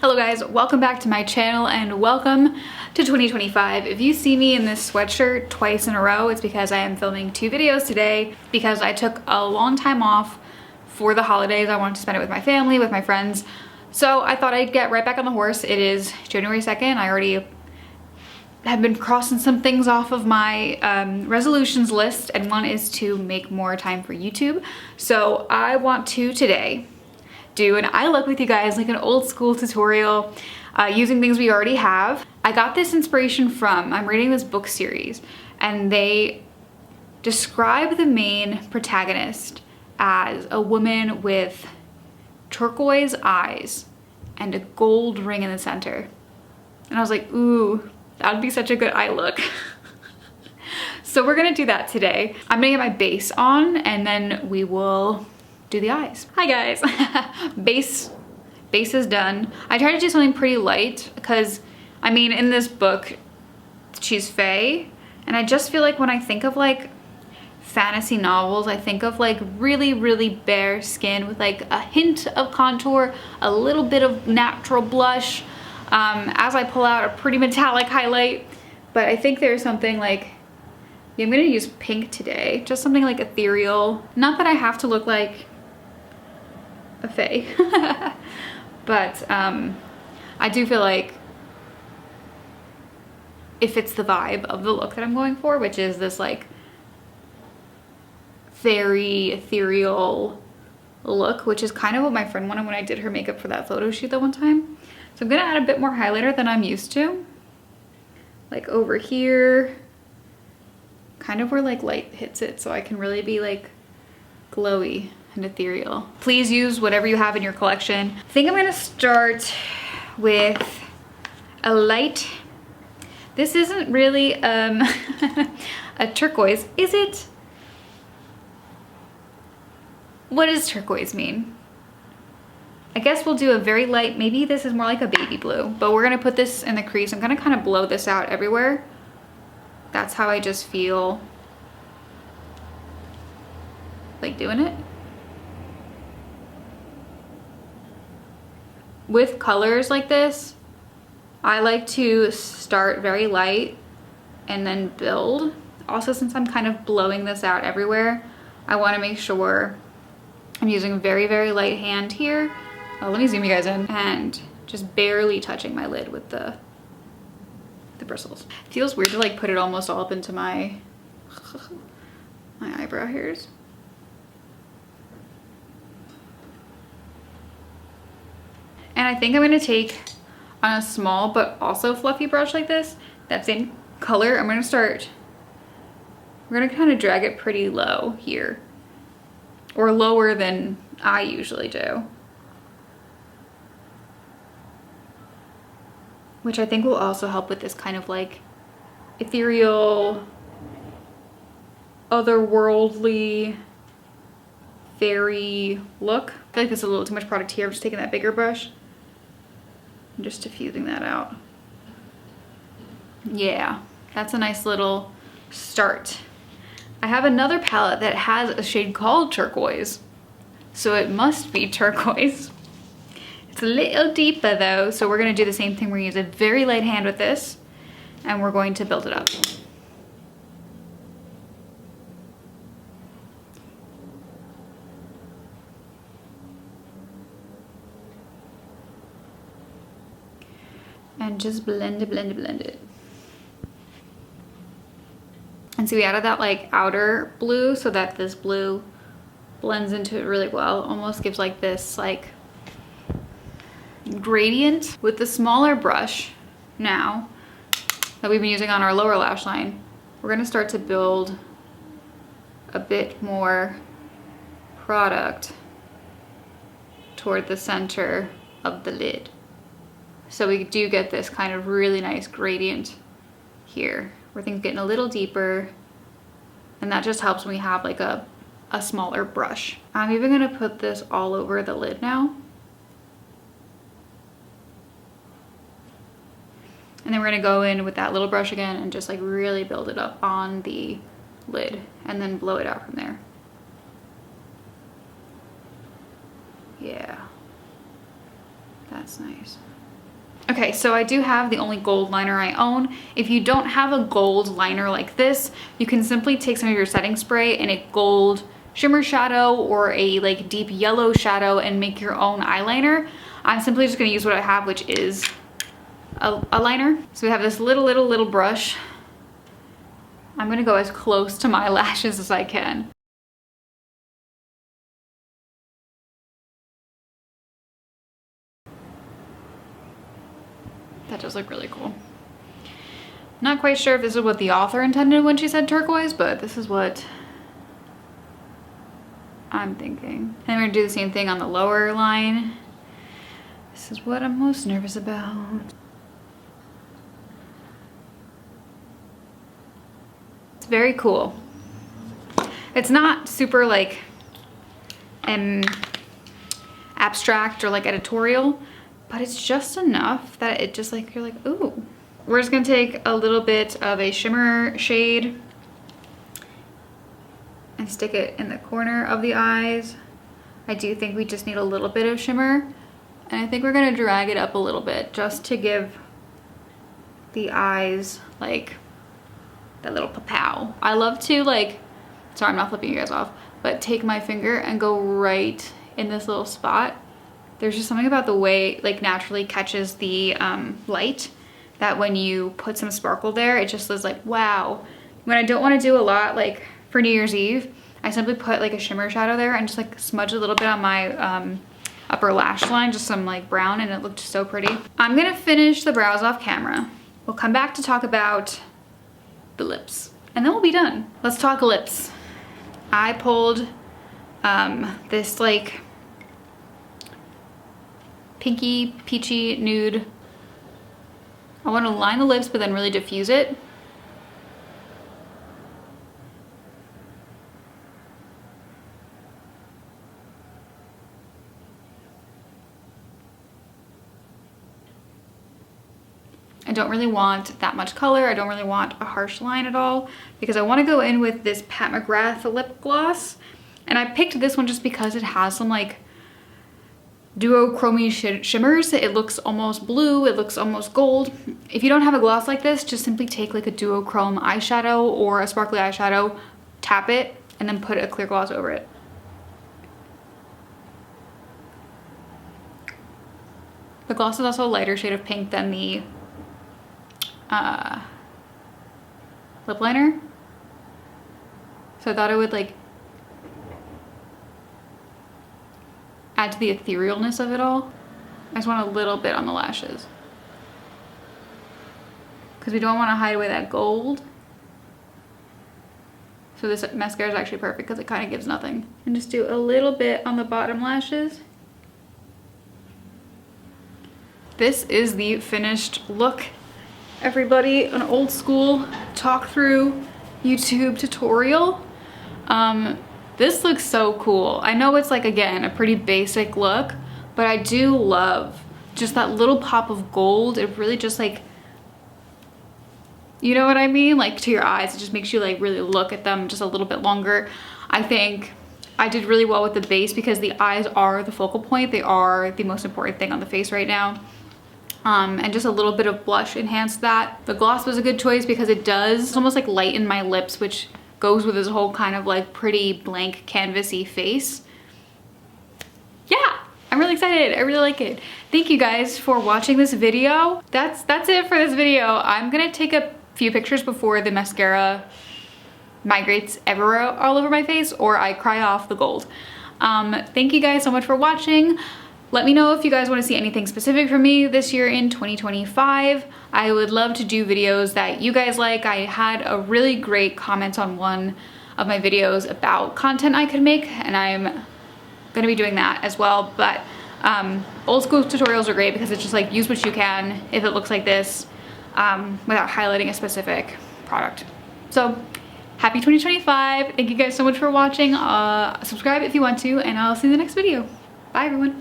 Hello guys, welcome back to my channel and welcome to 2025. If you see me in this sweatshirt twice in a row, it's because I am filming 2 videos today because I took a long time off for the holidays. I wanted to spend it with my family, with my friends. So I thought I'd get right back on the horse. It is January 2nd. I already have been crossing some things off of my resolutions list, and one is to make more time for YouTube. So I want to today do an eye look with you guys, like an old school tutorial using things we already have. I got this inspiration from, I'm reading this book series, and they describe the main protagonist as a woman with turquoise eyes and a gold ring in the center. And I was like, ooh, that would be such a good eye look. So we're gonna do that today. I'm gonna get my base on and then we will do the eyes. Hi guys. Base is done. I tried to do something pretty light because, I mean, in this book, she's fae, and I just feel like when I think of like fantasy novels, I think of like really, really bare skin with like a hint of contour, a little bit of natural blush, as I pull out a pretty metallic highlight. But I think there's something like, yeah, I'm gonna use pink today, just something like ethereal. Not that I have to look like a fae, but I do feel like it fits the vibe of the look that I'm going for, which is this like very ethereal look, which is kind of what my friend wanted when I did her makeup for that photo shoot that one time. So I'm gonna add a bit more highlighter than I'm used to, like over here, kind of where like light hits it, so I can really be like glowy and ethereal. Please use whatever you have in your collection. I think I'm gonna start with a light, this isn't really a turquoise, is it? What does turquoise mean? I guess we'll do a very light, maybe this is more like a baby blue, but we're gonna put this in the crease. I'm gonna kind of blow this out everywhere. That's how I just feel like doing it. With colors like this, I like to start very light and then build. Also, since I'm kind of blowing this out everywhere, I want to make sure I'm using a very, very light hand here. Oh, let me zoom you guys in. And just barely touching my lid with the bristles. It feels weird to like put it almost all up into my eyebrow hairs. And I think I'm gonna take on a small but also fluffy brush like this, that same color, I'm gonna start, we're gonna kind of drag it pretty low here, or lower than I usually do, which I think will also help with this kind of like ethereal, otherworldly, fairy look. I feel like there's a little too much product here. I'm just taking that bigger brush and just diffusing that out. Yeah, that's a nice little start. I have another palette that has a shade called turquoise, so it must be turquoise. It's a little deeper though, so we're gonna do the same thing. We're gonna use a very light hand with this, and we're going to build it up. And just blend it, blend it, blend it. And so we added that like outer blue so that this blue blends into it really well. Almost gives like this like gradient. With the smaller brush now that we've been using on our lower lash line, we're gonna start to build a bit more product toward the center of the lid. So we do get this kind of really nice gradient here where things getting a little deeper, and that just helps when we have like a smaller brush. I'm even gonna put this all over the lid now. And then we're gonna go in with that little brush again and just like really build it up on the lid and then blow it out from there. Yeah, that's nice. Okay, so I do have the only gold liner I own. If you don't have a gold liner like this, you can simply take some of your setting spray and a gold shimmer shadow or a like deep yellow shadow and make your own eyeliner. I'm simply just gonna use what I have, which is a liner. So we have this little brush. I'm gonna go as close to my lashes as I can. That does look really cool. Not quite sure if this is what the author intended when she said turquoise, but this is what I'm thinking. And we're gonna do the same thing on the lower line. This is what I'm most nervous about. It's very cool. It's not super like abstract or like editorial, but it's just enough that it just like, you're like, ooh. We're just gonna take a little bit of a shimmer shade and stick it in the corner of the eyes. I do think we just need a little bit of shimmer, and I think we're gonna drag it up a little bit just to give the eyes like that little pow. I love to like, sorry I'm not flipping you guys off, but take my finger and go right in this little spot. There's just something about the way it like naturally catches the light that when you put some sparkle there, it just is like, wow. When I don't want to do a lot, like for New Year's Eve, I simply put like a shimmer shadow there and just like smudge a little bit on my upper lash line, just some like brown, and it looked so pretty. I'm gonna finish the brows off camera. We'll come back to talk about the lips and then we'll be done. Let's talk lips. I pulled this like pinky, peachy nude. I want to line the lips but then really diffuse it. I don't really want that much color. I don't really want a harsh line at all because I want to go in with this Pat McGrath lip gloss. And I picked this one just because it has some like duochrome shimmers. It looks almost blue, it looks almost gold. If you don't have a gloss like this, just simply take like a duochrome eyeshadow or a sparkly eyeshadow, tap it, and then put a clear gloss over it. The gloss is also a lighter shade of pink than the lip liner. So I thought it would like add to the etherealness of it all. I just want a little bit on the lashes because we don't want to hide away that gold. So this mascara is actually perfect because it kind of gives nothing. And just do a little bit on the bottom lashes. This is the finished look, everybody. An old school talk through YouTube tutorial. This looks so cool. I know it's like, again, a pretty basic look, but I do love just that little pop of gold. It really just like, you know what I mean? Like to your eyes, it just makes you like really look at them just a little bit longer. I think I did really well with the base because the eyes are the focal point. They are the most important thing on the face right now. And just a little bit of blush enhanced that. The gloss was a good choice because it does almost like lighten my lips, which goes with this whole kind of like pretty blank canvasy face. Yeah, I'm really excited. I really like it. Thank you guys for watching this video. That's it for this video. I'm gonna take a few pictures before the mascara migrates everywhere all over my face or I cry off the gold. Thank you guys so much for watching. Let me know if you guys want to see anything specific from me this year in 2025. I would love to do videos that you guys like. I had a really great comment on one of my videos about content I could make, and I'm gonna be doing that as well. But old school tutorials are great because it's just like use what you can if it looks like this without highlighting a specific product. So happy 2025. Thank you guys so much for watching. Subscribe if you want to, and I'll see you in the next video. Bye everyone.